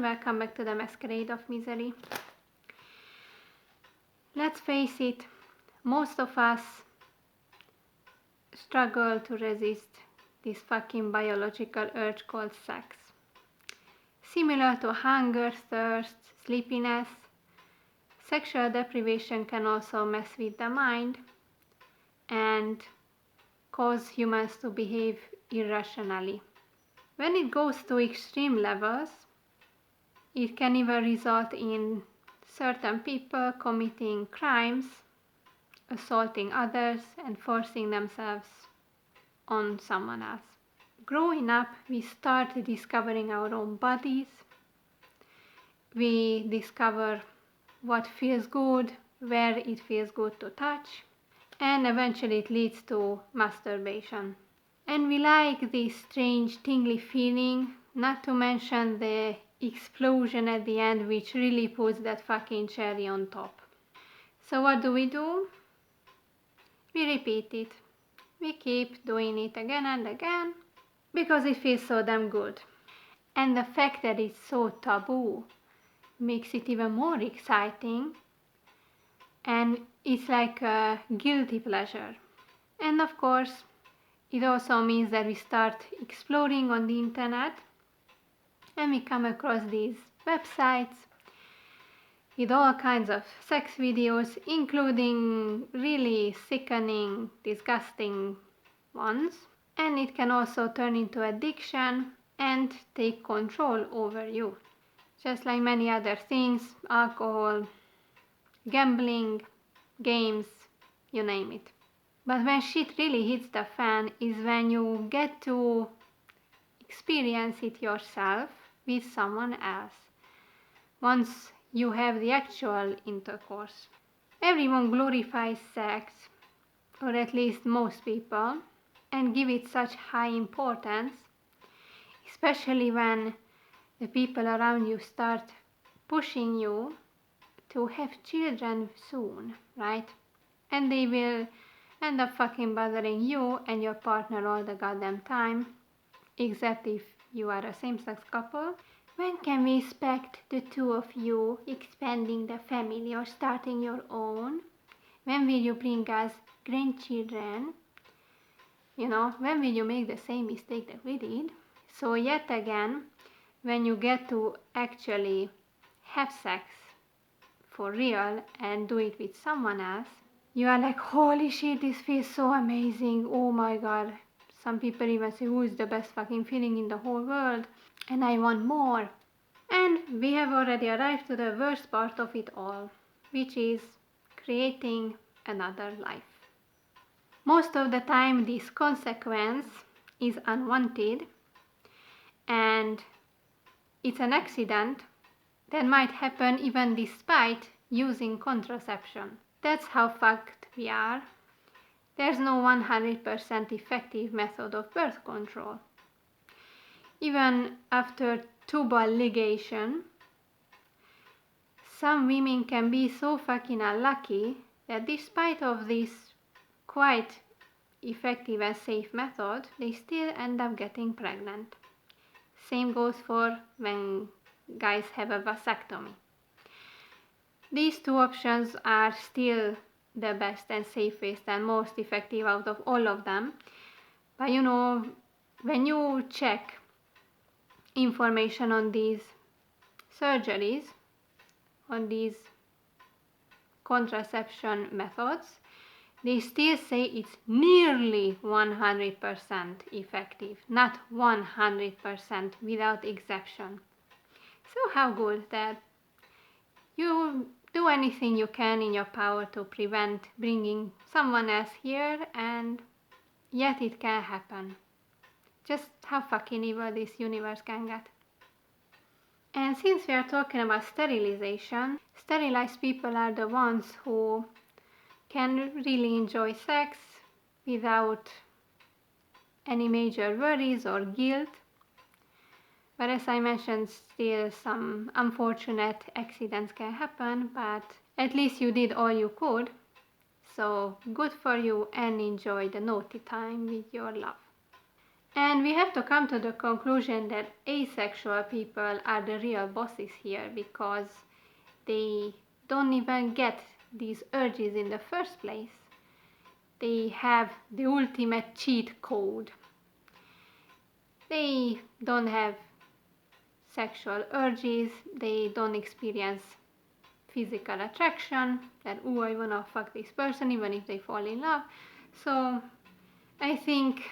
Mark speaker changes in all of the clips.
Speaker 1: welcome back to the Masquerade of Misery. Let's face it, most of us struggle to resist this fucking biological urge called sex. Similar to hunger, thirst, sleepiness, sexual deprivation can also mess with the mind and cause humans to behave irrationally. When it goes to extreme levels, it can even result in certain people committing crimes, assaulting others, and forcing themselves on someone else. Growing up, we start discovering our own bodies. We discover what feels good, where it feels good to touch, and eventually it leads to masturbation. And we like this strange tingly feeling, not to mention the explosion at the end, which really puts that fucking cherry on top. So what do? We repeat it. We keep doing it again and again because it feels so damn good. And the fact that it's so taboo makes it even more exciting, and it's like a guilty pleasure. And of course, it also means that we start exploring on the internet and we come across these websites with all kinds of sex videos, including really sickening, disgusting ones. And it can also turn into addiction and take control over you. Just like many other things, alcohol, gambling, games, you name it. But when shit really hits the fan is when you get to experience it yourself with someone else. Once you have the actual intercourse. Everyone glorifies sex, or at least most people, and give it such high importance, especially when the people around you start pushing you to have children soon, right? And they will end up fucking bothering you and your partner all the goddamn time, except if you are a same-sex couple. When can we expect the two of you expanding the family or starting your own? When will you bring us grandchildren? When will you make the same mistake that we did? So yet again, when you get to actually have sex for real and do it with someone else, you are like, holy shit, this feels so amazing. Oh my god. Some people even say, who is the best fucking feeling in the whole world? And I want more. And we have already arrived to the worst part of it all, which is creating another life. Most of the time, this consequence is unwanted, and it's an accident that might happen even despite using contraception. That's how fucked we are. There's no 100% effective method of birth control. Even after tubal ligation, some women can be so fucking unlucky that despite of this quite effective and safe method, they still end up getting pregnant. Same goes for when guys have a vasectomy. These two options are still the best and safest and most effective out of all of them. But when you check information on these surgeries, on these contraception methods, they still say it's nearly 100% effective, not 100% without exception. So how good that you do anything you can in your power to prevent bringing someone else here, and yet it can happen. Just how fucking evil this universe can get. And since we are talking about sterilization, sterilized people are the ones who can really enjoy sex without any major worries or guilt. But as I mentioned, still some unfortunate accidents can happen, but at least you did all you could. So good for you, and enjoy the naughty time with your love. And we have to come to the conclusion that asexual people are the real bosses here, because they don't even get these urges in the first place. They have the ultimate cheat code. They don't have sexual urges, they don't experience physical attraction, that, oh, I wanna fuck this person even if they fall in love. So I think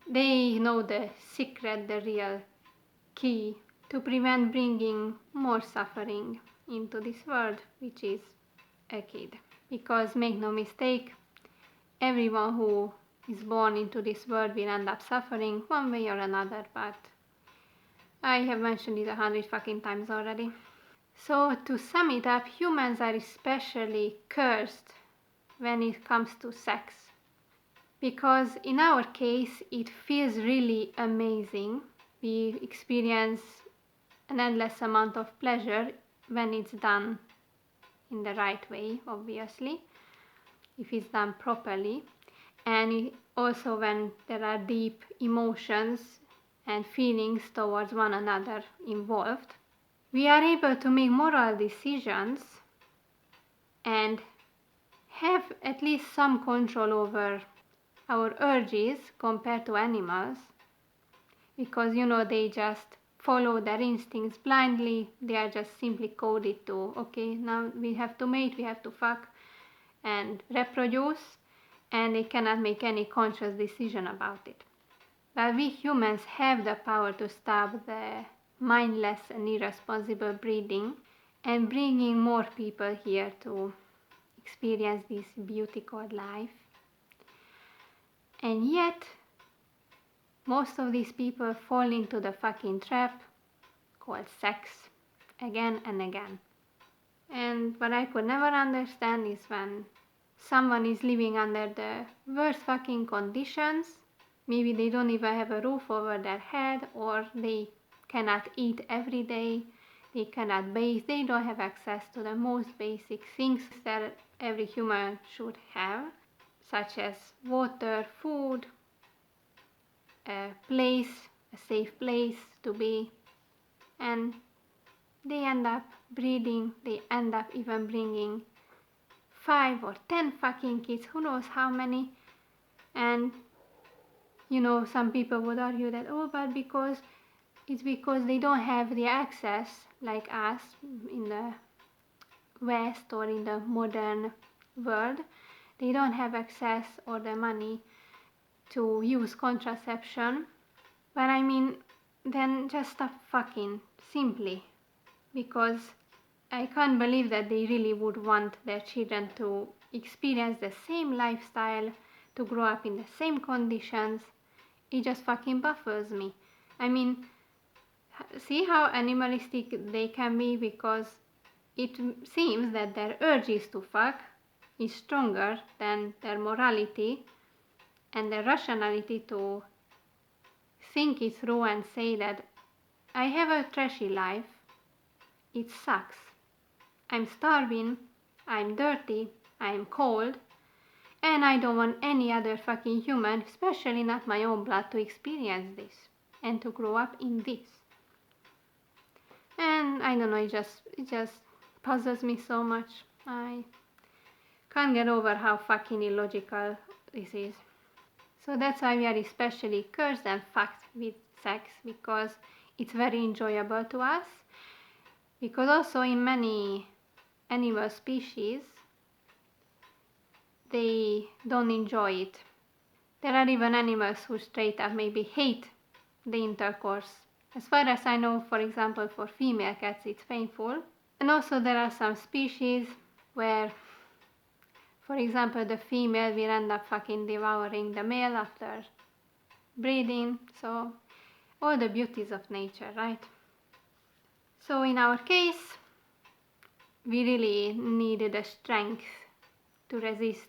Speaker 1: they know the secret, the real key to prevent bringing more suffering into this world, which is a kid. Because make no mistake, everyone who is born into this world will end up suffering one way or another, but I have mentioned it 100 fucking times already. So to sum it up, humans are especially cursed when it comes to sex. Because in our case, it feels really amazing. We experience an endless amount of pleasure when it's done in the right way, obviously, if it's done properly. And also when there are deep emotions and feelings towards one another involved. We are able to make moral decisions and have at least some control over our urges compared to animals, because they just follow their instincts blindly. They are just simply coded to, okay, now we have to mate, we have to fuck and reproduce, and they cannot make any conscious decision about it. But we humans have the power to stop the mindless and irresponsible breeding and bringing more people here to experience this beauty called life. And yet, most of these people fall into the fucking trap called sex again and again. And what I could never understand is when someone is living under the worst fucking conditions, maybe they don't even have a roof over their head, or they cannot eat every day, they cannot bathe, they don't have access to the most basic things that every human should have, such as water, food, a safe place to be, and they end up breeding, they end up even bringing 5 or 10 fucking kids, who knows how many. And some people would argue that, oh, but because they don't have the access like us in the West or in the modern world. They don't have access or the money to use contraception. But I mean, then just stop fucking, simply. Because I can't believe that they really would want their children to experience the same lifestyle, to grow up in the same conditions. It just fucking baffles me. I mean, see how animalistic they can be, because it seems that their urges to fuck is stronger than their morality and their rationality to think it through and say that I have a trashy life, it sucks, I'm starving, I'm dirty, I'm cold, and I don't want any other fucking human, especially not my own blood, to experience this and to grow up in this. And I don't know, it just puzzles me so much. I can't get over how fucking illogical this is. So that's why we are especially cursed and fucked with sex, because it's very enjoyable to us. Because also in many animal species, they don't enjoy it. There are even animals who straight up maybe hate the intercourse. As far as I know, for example, for female cats it's painful. And also there are some species where, for example, the female will end up fucking devouring the male after breeding. So all the beauties of nature, right? So in our case, we really needed the strength to resist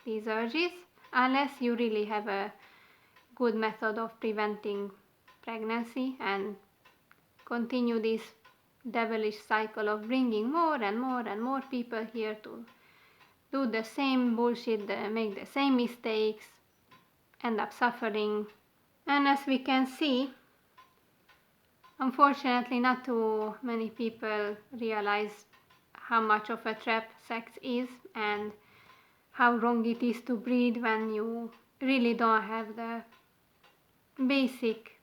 Speaker 1: these urges, unless you really have a good method of preventing pregnancy and continue this devilish cycle of bringing more and more and more people here to do the same bullshit, make the same mistakes, end up suffering And as we can see, unfortunately not too many people realize how much of a trap sex is and how wrong it is to breed when you really don't have the basic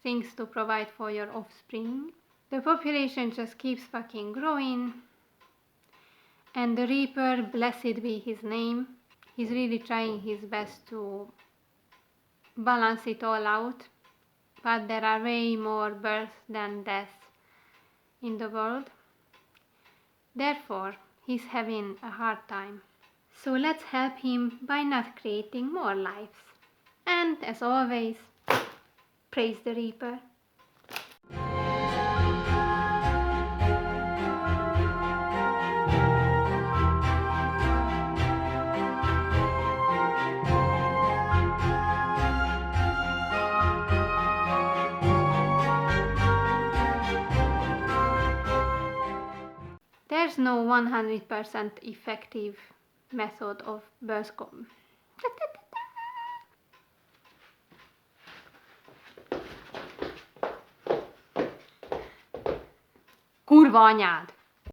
Speaker 1: things to provide for your offspring. The population just keeps fucking growing, and the Reaper, blessed be his name, he's really trying his best to balance it all out, but there are way more births than deaths in the world. Therefore, he's having a hard time. So let's help him by not creating more lives. And as always, praise the Reaper. There's no 100% effective method of birth control. Kurva anyád!